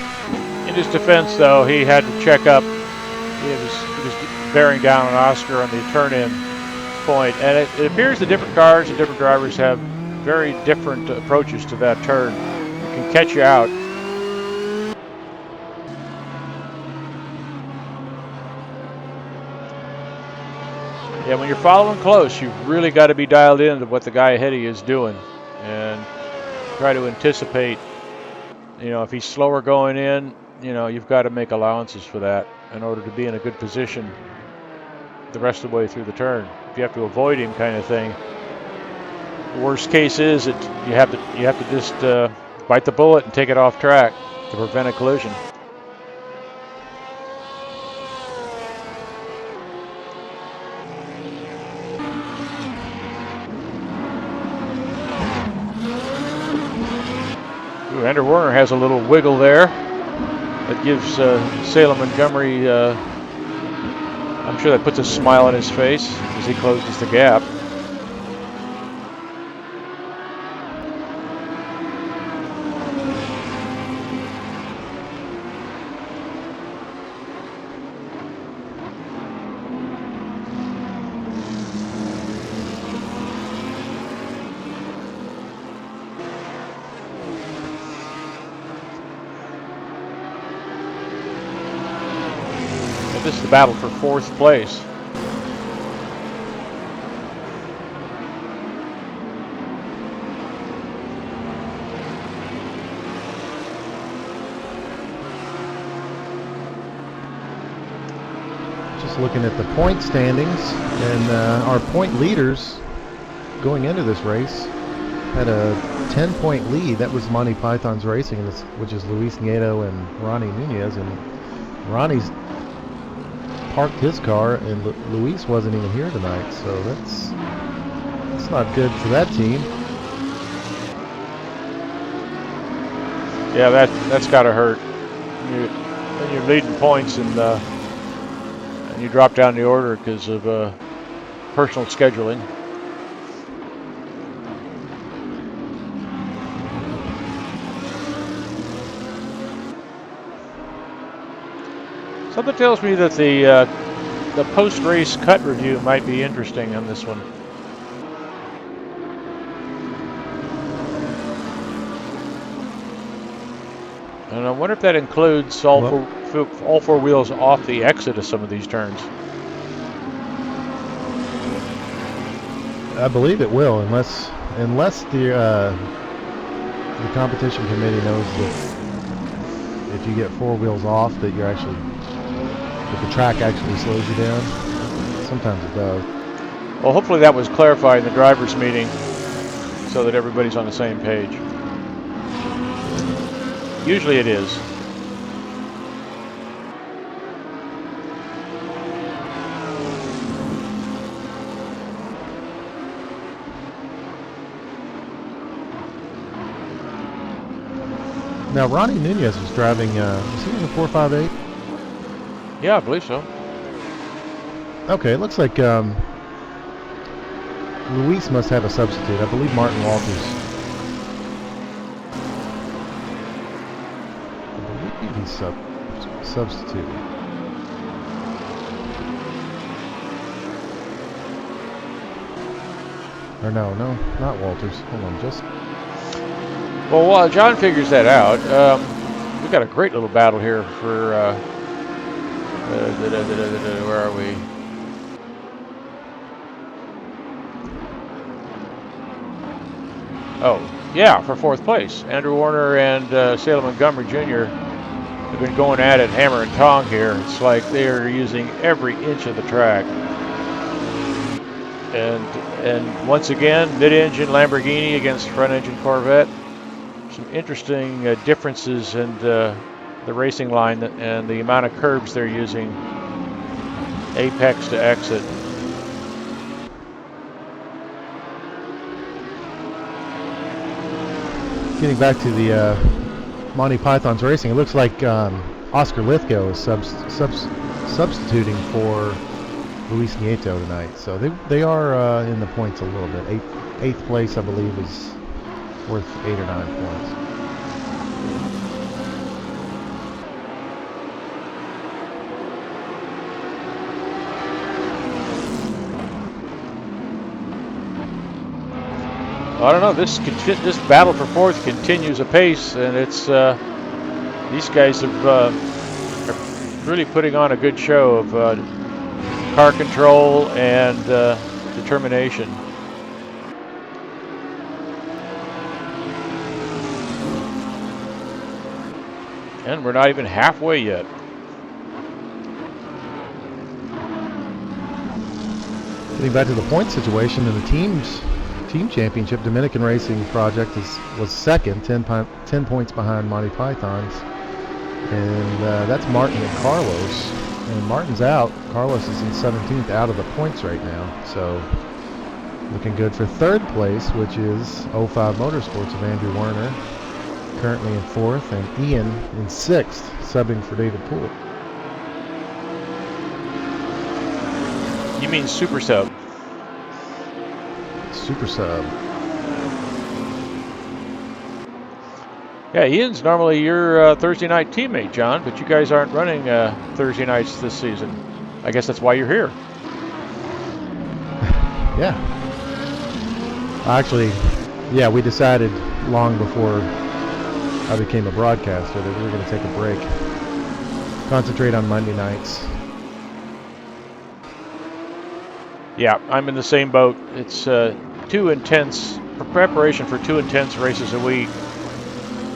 in his defense, though, he had to check up. He was bearing down on Oscar on the turn-in point, and it appears the different cars and different drivers have very different approaches to that turn. It can catch you out. Yeah, when you're following close, you've really got to be dialed in to what the guy ahead of you is doing and try to anticipate. You know, if he's slower going in, you know, you've got to make allowances for that in order to be in a good position the rest of the way through the turn. If you have to avoid him, kind of thing. The worst case is that you have to just bite the bullet and take it off track to prevent a collision. Ooh, Ender Werner has a little wiggle there that gives Salem Montgomery, I'm sure that puts a smile on his face as he closes the gap. This is the battle for 4th place. Just looking at the point standings, and our point leaders going into this race had a 10-point lead. That was Monty Python's Racing, which is Luis Nieto and Ronnie Nunez, and Ronnie's parked his car, and Luis wasn't even here tonight, so that's not good for that team. Yeah, that's got to hurt. When you're leading points and you drop down the order because of personal scheduling. Something tells me that the post-race cut review might be interesting on this one. And I wonder if that includes all four wheels off the exit of some of these turns. I believe it will, unless the competition committee knows if you get four wheels off, that the track actually slows you down. Sometimes it does. Well, hopefully that was clarified in the drivers' meeting so that everybody's on the same page. Usually it is. Now, Ronnie Nunez was driving, was he in the 458? Yeah, I believe so. Okay, it looks like Luis must have a substitute. I believe Martin Walters. I believe he's substituting. Or no, not Walters. Hold on, just... Well, while John figures that out, we've got a great little battle here for, where are we? Oh, yeah, for fourth place. Andrew Warner and Salem Montgomery Jr. have been going at it hammer and tong here. It's like they're using every inch of the track. And once again, mid-engine Lamborghini against front-engine Corvette. Some interesting differences in the racing line and the amount of curbs they're using, apex to exit. Getting back to the Monty Python's racing, it looks like Oscar Lithgow is substituting for Luis Nieto tonight. So they are in the points a little bit. Eighth place, I believe, is worth 8 or 9 points. I don't know. This battle for fourth continues apace, and it's these guys are really putting on a good show of car control and determination. And we're not even halfway yet. Getting back to the point situation in the team championship, Dominican Racing Project was second, 10 points behind Monty Python's, and that's Martin and Carlos. And Martin's out. Carlos is in 17th, out of the points right now. So looking good for third place, which is 05 Motorsports of Andrew Werner, currently in fourth, and Ian in sixth, subbing for David Poole. You mean super sub? Super sub. Yeah, Ian's normally your Thursday night teammate, John, but you guys aren't running Thursday nights this season. I guess that's why you're here. Yeah. Actually, yeah, we decided long before I became a broadcaster that we were going to take a break, concentrate on Monday nights. Yeah, I'm in the same boat. It's preparation for 2 intense races a week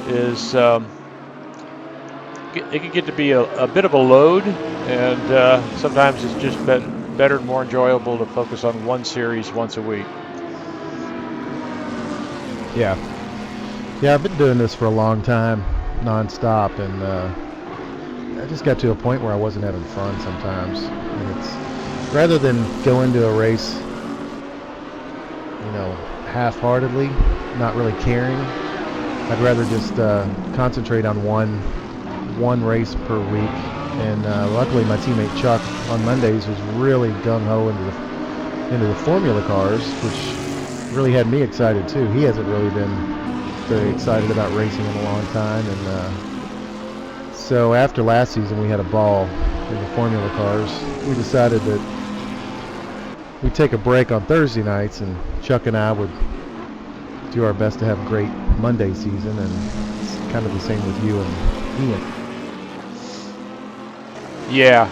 is it can get to be a bit of a load, and sometimes it's just better and more enjoyable to focus on one series once a week. Yeah, I've been doing this for a long time, non-stop, and I just got to a point where I wasn't having fun sometimes. And it's rather than go into a race, half-heartedly, not really caring, I'd rather just concentrate on one race per week. And luckily, my teammate Chuck on Mondays was really gung-ho into the Formula cars, which really had me excited too. He hasn't really been very excited about racing in a long time, and so after last season we had a ball in the Formula cars. We decided that we'd take a break on Thursday nights, and Chuck and I would do our best to have a great Monday season, and it's kind of the same with you and Ian. Yeah.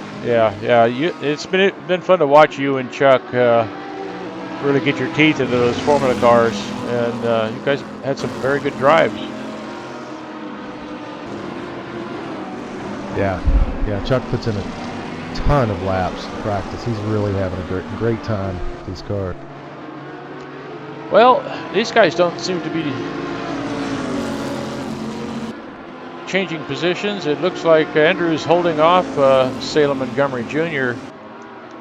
It's been fun to watch you and Chuck really get your teeth into those Formula cars, and you guys had some very good drives. Yeah, Chuck puts in a ton of laps in practice. He's really having a great time with these cars. Well, these guys don't seem to be changing positions. It looks like Andrew's holding off Salem Montgomery Jr.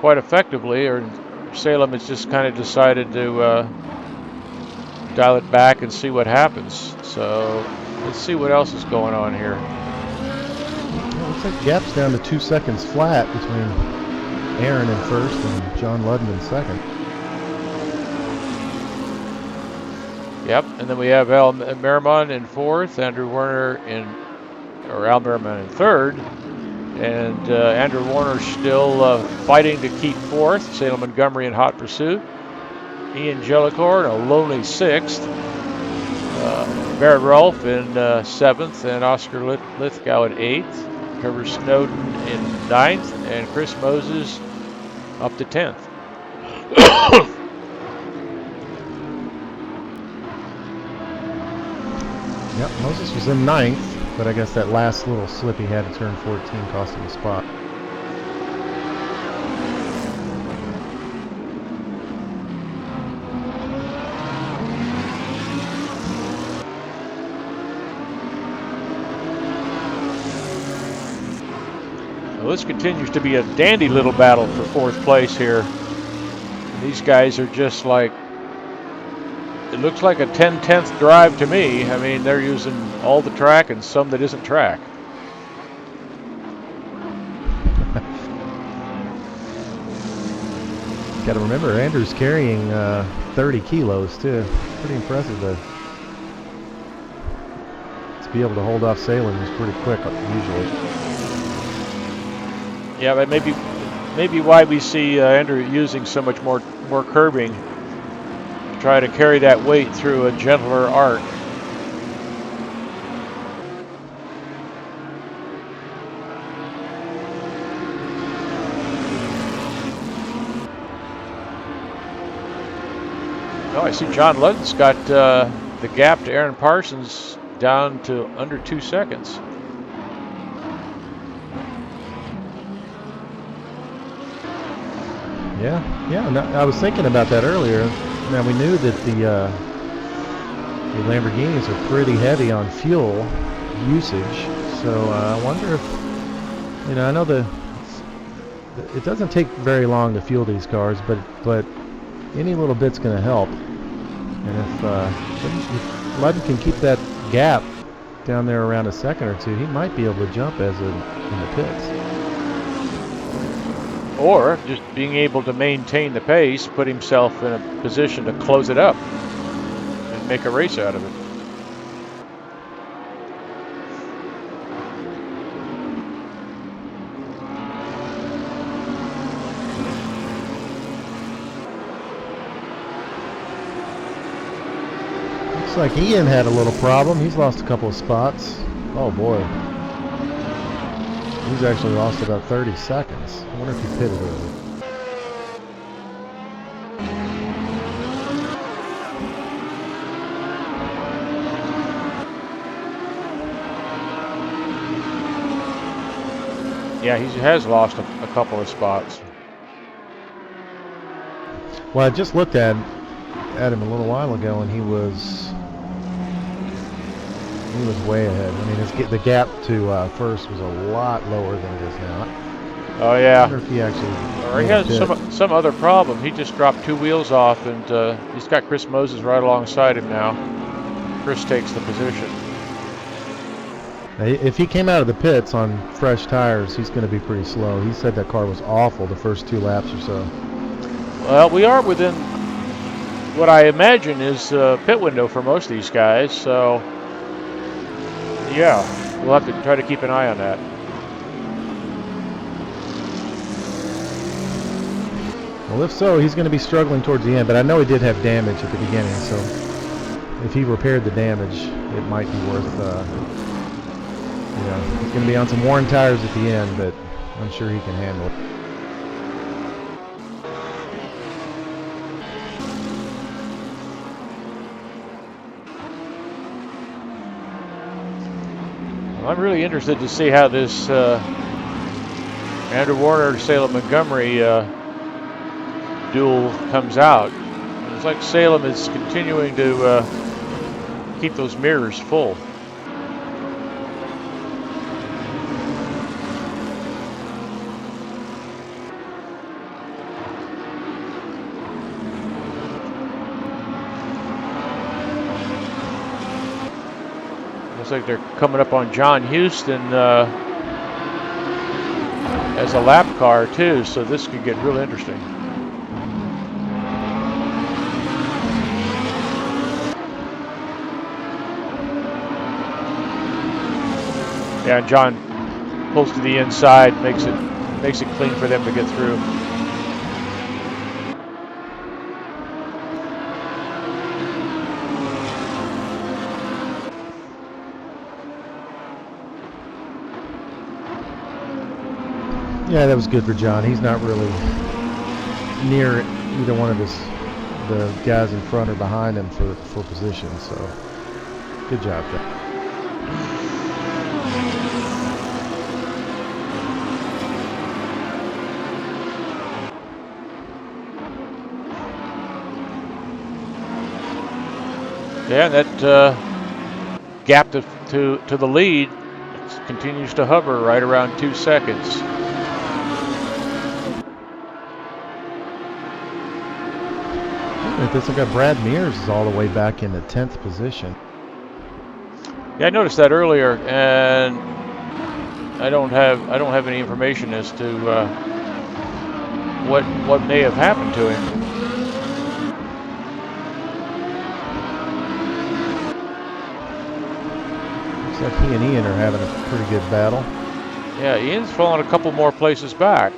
quite effectively, or Salem has just kind of decided to dial it back and see what happens. So let's see what else is going on here. Well, looks like the gap's down to 2 seconds flat between Aaron in first and Jon Ludden in second. Yep, and then we have Al Merriman in fourth, Andrew Warner Al Merriman in third, and Andrew Warner still fighting to keep fourth. Salem Montgomery in hot pursuit. Ian Jellicoe in a lonely sixth. Barrett Rolfe in seventh, and Oscar Lithgow in eighth. Trevor Snowden in ninth, and Chris Moses up to 10th. Yep, Moses was in ninth, but I guess that last little slip he had to turn 14 cost him a spot. Well, this continues to be a dandy little battle for fourth place here. And these guys are just like, it looks like a 10/10th drive to me. I mean, they're using all the track and some that isn't track. Got to remember, Andrew's carrying 30 kilos too. Pretty impressive to be able to hold off Salem. He's pretty quick usually. Yeah, but maybe why we see Andrew using so much more curbing to try to carry that weight through a gentler arc. Oh, I see Jon Ludden's got the gap to Aaron Parsons down to under 2 seconds. Yeah. No, I was thinking about that earlier. Now we knew that the Lamborghinis are pretty heavy on fuel usage, so I wonder if, I know it doesn't take very long to fuel these cars, but any little bit's going to help. And if Ludden can keep that gap down there around a second or two, he might be able to jump in the pits. Or just being able to maintain the pace, put himself in a position to close it up and make a race out of it. Looks like Ian had a little problem. He's lost a couple of spots. Oh boy. He's actually lost about 30 seconds. I wonder if he pitted early. Yeah, he has lost a couple of spots. Well, I just looked at him a little while ago, and he was way ahead. I mean, the gap to first was a lot lower than it is now. Oh yeah. I wonder if he actually. Or he has some other problem. He just dropped 2 wheels off, and he's got Chris Moses right alongside him now. Chris takes the position. Now, if he came out of the pits on fresh tires, he's going to be pretty slow. He said that car was awful the first 2 laps or so. Well, we are within what I imagine is pit window for most of these guys, so yeah, we'll have to try to keep an eye on that. Well, if so, he's going to be struggling towards the end, but I know he did have damage at the beginning, so if he repaired the damage, it might be worth, he's going to be on some worn tires at the end, but I'm sure he can handle it. Well, I'm really interested to see how this Andrew Warner Salem Montgomery duel comes out. It's like Salem is continuing to keep those mirrors full. Looks like they're coming up on John Houston as a lap car too, so this could get real interesting. Yeah, and John pulls to the inside, makes it clean for them to get through. Yeah, that was good for John. He's not really near either one of the guys in front or behind him for position, so good job there. Yeah, that gap to the lead continues to hover right around 2 seconds. This got Brad Mears is all the way back in the 10th position. Yeah, I noticed that earlier, and I don't have any information as to what may have happened to him. Looks like he and Ian are having a pretty good battle. Yeah, Ian's fallen a couple more places back.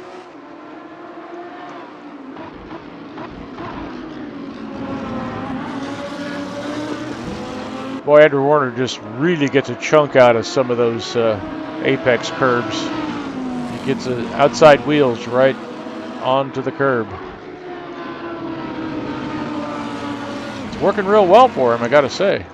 Boy, Andrew Warner just really gets a chunk out of some of those apex curbs. He gets outside wheels right onto the curb. It's working real well for him, I gotta say.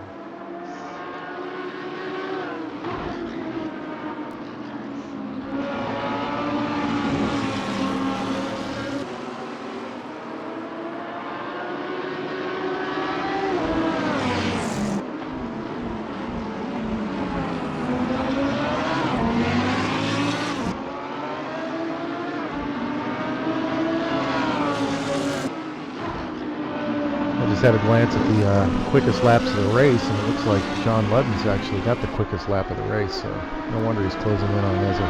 Had a glance at the quickest laps of the race, and it looks like Jon Ludden's actually got the quickest lap of the race, so no wonder he's closing in on Ezra.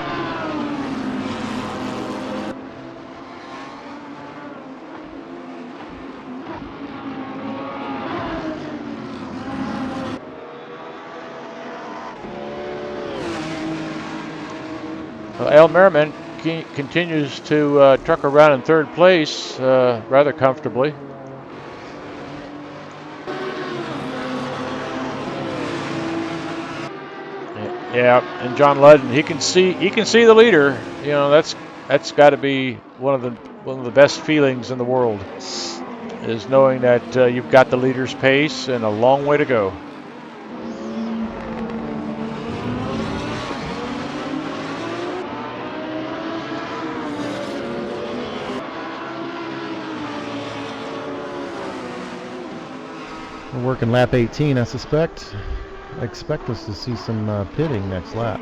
Well, Al Merriman continues to truck around in third place rather comfortably. Yeah, and Jon Ludden, he can see the leader. You know, that's got to be one of the best feelings in the world, is knowing that you've got the leader's pace and a long way to go. We're working lap 18, I suspect. I expect us to see some pitting next lap.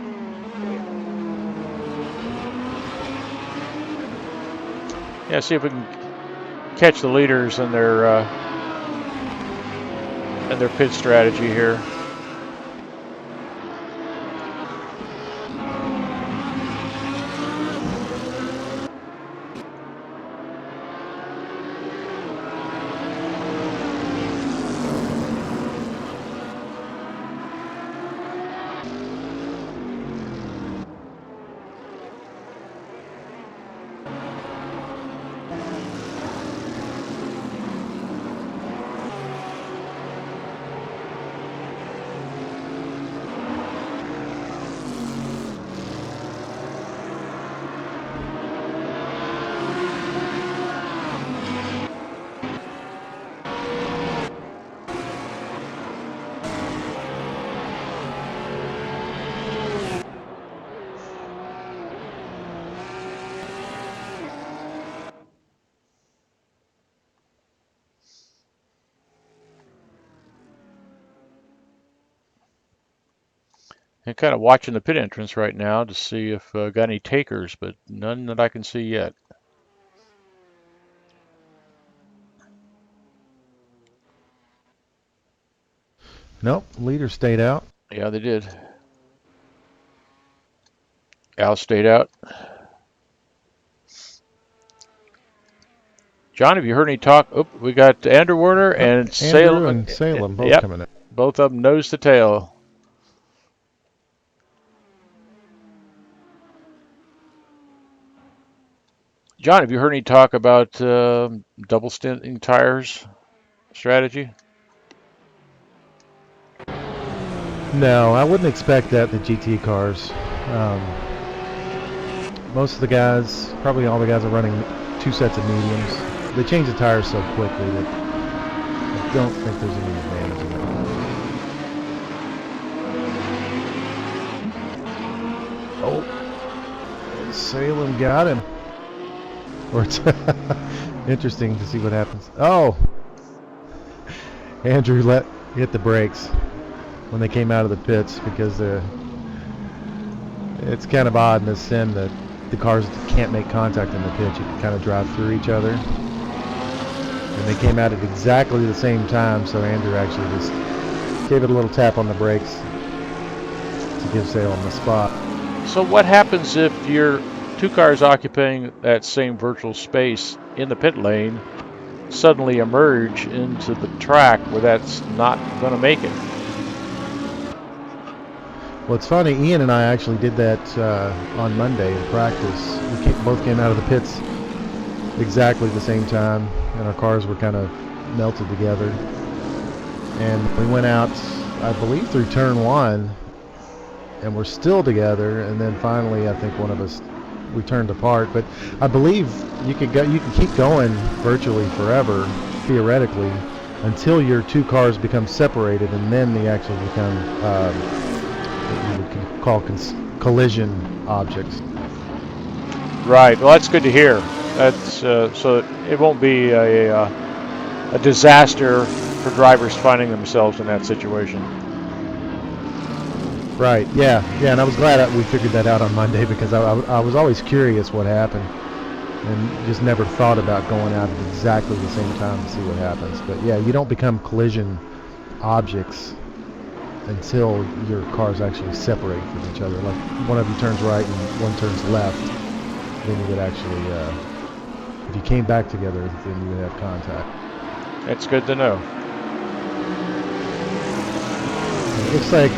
Yeah, see if we can catch the leaders and their pit strategy here. I'm kind of watching the pit entrance right now to see if got any takers, but none that I can see yet. Nope, leader stayed out. Yeah, they did. Al stayed out. John, have you heard any talk? Oh, we got Andrew Werner and Andrew Salem. and Salem both Yep, coming out. both of them nose to tail. John, have you heard any talk about double stinting tires strategy? No, I wouldn't expect that in the GT cars. Most of the guys, probably all the guys are running 2 sets of mediums. They change the tires so quickly that I don't think there's any advantage in that. Oh, Salem got him. Or it's interesting to see what happens. Oh, Andrew hit the brakes when they came out of the pits because it's kind of odd in this sim that the cars can't make contact in the pit. You can kind of drive through each other. And they came out at exactly the same time, so Andrew actually just gave it a little tap on the brakes to give Salem the spot. So what happens if your 2 cars occupying that same virtual space in the pit lane suddenly emerge into the track where that's not going to make it? Well, it's funny, Ian and I actually did that on Monday in practice. We both came out of the pits exactly the same time, and our cars were kind of melted together. And we went out, I believe, through turn 1, and we're still together. And then finally, I think one of us, we turned apart. But I believe you can keep going virtually forever, theoretically, until your 2 cars become separated, and then they actually become what you would call collision objects. Right. Well, that's good to hear. That's so it won't be a disaster for drivers finding themselves in that situation. Right. Yeah. And I was glad that we figured that out on Monday because I was always curious what happened, and just never thought about going out at exactly the same time to see what happens. But yeah, you don't become collision objects until your cars actually separate from each other. Like one of you turns right and one turns left, then you would actually, if you came back together, then you would have contact. That's good to know. It looks like